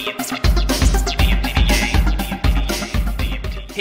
Hey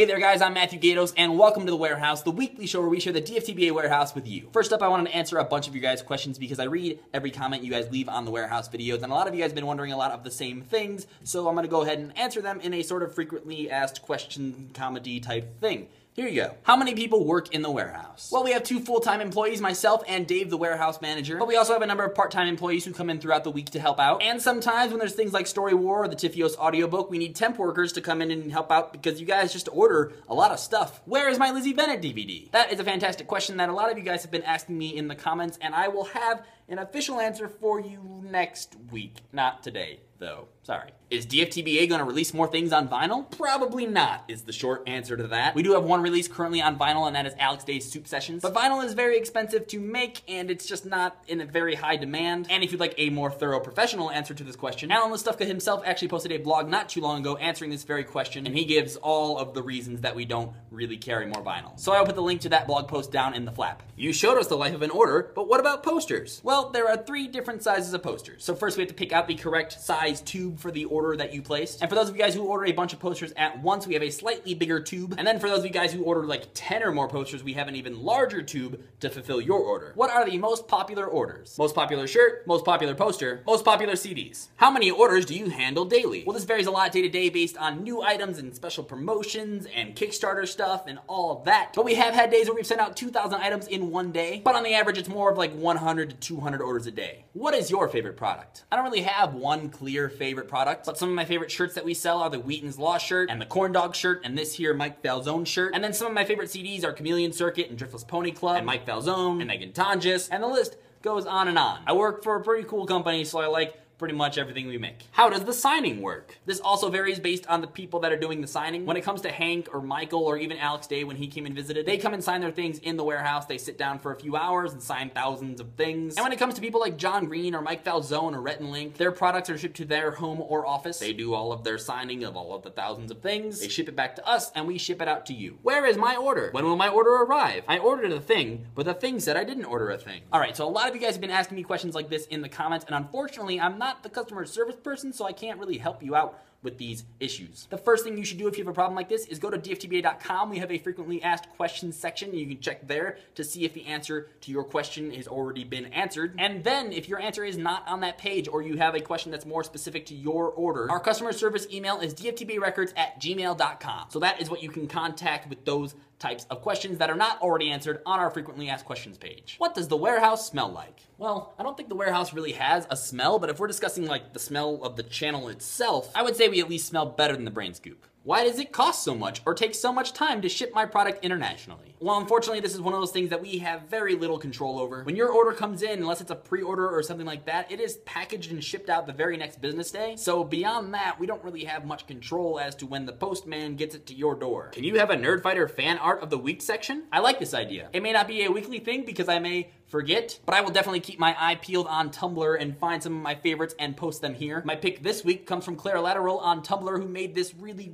there guys, I'm Matthew Gatos, and welcome to The Warehouse, the weekly show where we share the DFTBA warehouse with you. First up, I wanted to answer a bunch of you guys' questions because I read every comment you guys leave on the warehouse videos, and a lot of you guys have been wondering a lot of the same things, so I'm going to go ahead and answer them in a sort of frequently asked question comedy type thing. Here you go. How many people work in the warehouse? Well, we have 2 full-time employees, myself and Dave, the warehouse manager. But we also have a number of part-time employees who come in throughout the week to help out. And sometimes when there's things like Story War or the TFiOS audiobook, we need temp workers to come in and help out because you guys just order a lot of stuff. Where is my Lizzie Bennett DVD? That is a fantastic question that a lot of you guys have been asking me in the comments, and I will have an official answer for you next week. Not today, though. Sorry. Is DFTBA going to release more things on vinyl? Probably not, is the short answer to that. We do have one release currently on vinyl, and that is Alex Day's Soup Sessions. But vinyl is very expensive to make, and it's just not in a very high demand. And if you'd like a more thorough professional answer to this question, Alan Listufka himself actually posted a blog not too long ago answering this very question, and he gives all of the reasons that we don't really carry more vinyl. So I'll put the link to that blog post down in the flap. You showed us the life of an order, but what about posters? Well, there are 3 different sizes of posters. So first we have to pick out the correct size tube for the order that you placed. And for those of you guys who order a bunch of posters at once, we have a slightly bigger tube. And then for those of you guys who order like 10 or more posters, we have an even larger tube to fulfill your order. What are the most popular orders? Most popular shirt, most popular poster, most popular CDs. How many orders do you handle daily? Well, this varies a lot day to day based on new items and special promotions and Kickstarter stuff and all of that. But we have had days where we've sent out 2,000 items in one day. But on the average, it's more of like 100 to 200 orders a day. What is your favorite product? I don't really have one clear favorite product, but some of my favorite shirts that we sell are the Wheaton's Law shirt and the Corndog shirt and this here Mike Falzone shirt. And then some of my favorite CDs are Chameleon Circuit and Driftless Pony Club and Mike Falzone and Megan Tonjes, and the list goes on and on. I work for a pretty cool company, so I like pretty much everything we make. How does the signing work? This also varies based on the people that are doing the signing. When it comes to Hank or Michael or even Alex Day when he came and visited, they come and sign their things in the warehouse. They sit down for a few hours and sign thousands of things. And when it comes to people like John Green or Mike Falzone or Rhett and Link, their products are shipped to their home or office. They do all of their signing of all of the thousands of things. They ship it back to us and we ship it out to you. Where is my order? When will my order arrive? I ordered a thing, but the thing said I didn't order a thing. All right, so a lot of you guys have been asking me questions like this in the comments, and unfortunately, I'm not the customer service person, so I can't really help you out with these issues. The first thing you should do if you have a problem like this is go to DFTBA.com. We have a frequently asked questions section. You can check there to see if the answer to your question has already been answered. And then if your answer is not on that page or you have a question that's more specific to your order, our customer service email is dftbarecords@gmail.com. So that is what you can contact with those types of questions that are not already answered on our frequently asked questions page. What does the warehouse smell like? Well, I don't think the warehouse really has a smell, but if we're discussing like the smell of the channel itself, I would say we at least smell better than the Brain Scoop. Why does it cost so much or take so much time to ship my product internationally? Well, unfortunately, this is one of those things that we have very little control over. When your order comes in, unless it's a pre-order or something like that, it is packaged and shipped out the very next business day. So beyond that, we don't really have much control as to when the postman gets it to your door. Can you have a Nerdfighter Fan Art of the Week section? I like this idea. It may not be a weekly thing because I may forget, but I will definitely keep my eye peeled on Tumblr and find some of my favorites and post them here. My pick this week comes from Claire Lateral on Tumblr, who made this really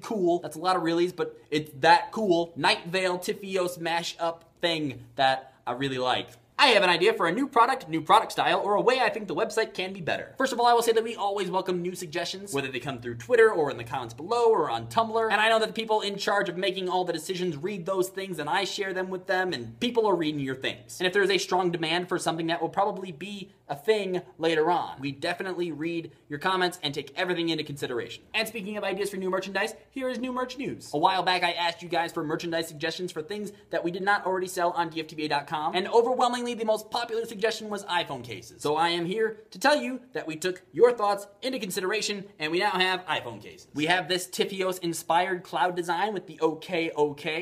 cool, that's a lot of reallys, but it's that cool, Night Vale TFiOS mashup thing that I really like. I have an idea for a new product style, or a way I think the website can be better. First of all, I will say that we always welcome new suggestions, whether they come through Twitter or in the comments below or on Tumblr. And I know that the people in charge of making all the decisions read those things and I share them with them, and people are reading your things. And if there's a strong demand for something that will probably be a thing later on, we definitely read your comments and take everything into consideration. And speaking of ideas for new merchandise, here is new merch news. A while back, I asked you guys for merchandise suggestions for things that we did not already sell on DFTBA.com, and overwhelmingly the most popular suggestion was iPhone cases. So I am here to tell you that we took your thoughts into consideration and we now have iPhone cases. We have this TFiOS inspired cloud design with the OK,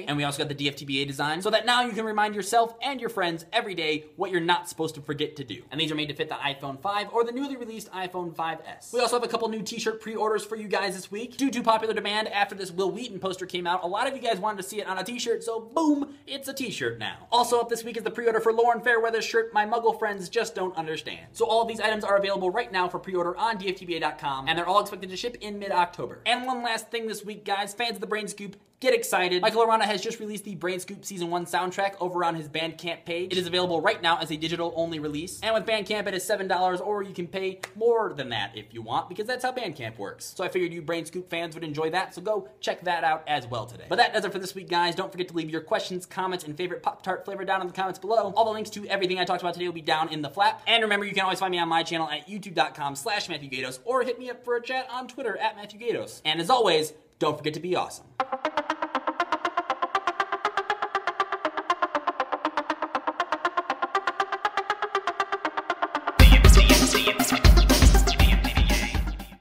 and we also got the DFTBA design, so that now you can remind yourself and your friends every day what you're not supposed to forget to do. And these are made to fit the iPhone 5 or the newly released iPhone 5S. We also have a couple new t-shirt pre-orders for you guys this week. Due to popular demand after this Wil Wheaton poster came out, a lot of you guys wanted to see it on a t-shirt, so boom, it's a t-shirt now. Also up this week is the pre-order for Lauren Fairweather's shirt, My Muggle Friends Just Don't Understand. So all of these items are available right now for pre-order on DFTBA.com, and they're all expected to ship in mid-October. And one last thing this week, guys, fans of the Brain Scoop get excited. Michael Arana has just released the Brain Scoop Season 1 soundtrack over on his Bandcamp page. It is available right now as a digital-only release, and with Bandcamp it is $7, or you can pay more than that if you want, because that's how Bandcamp works. So I figured you Brain Scoop fans would enjoy that, so go check that out as well today. But that does it for this week, guys. Don't forget to leave your questions, comments, and favorite Pop-Tart flavor down in the comments below. All the links to everything I talked about today will be down in the flap. And remember, you can always find me on my channel at youtube.com/MatthewGatos, or hit me up for a chat on Twitter at MatthewGatos. And as always, don't forget to be awesome.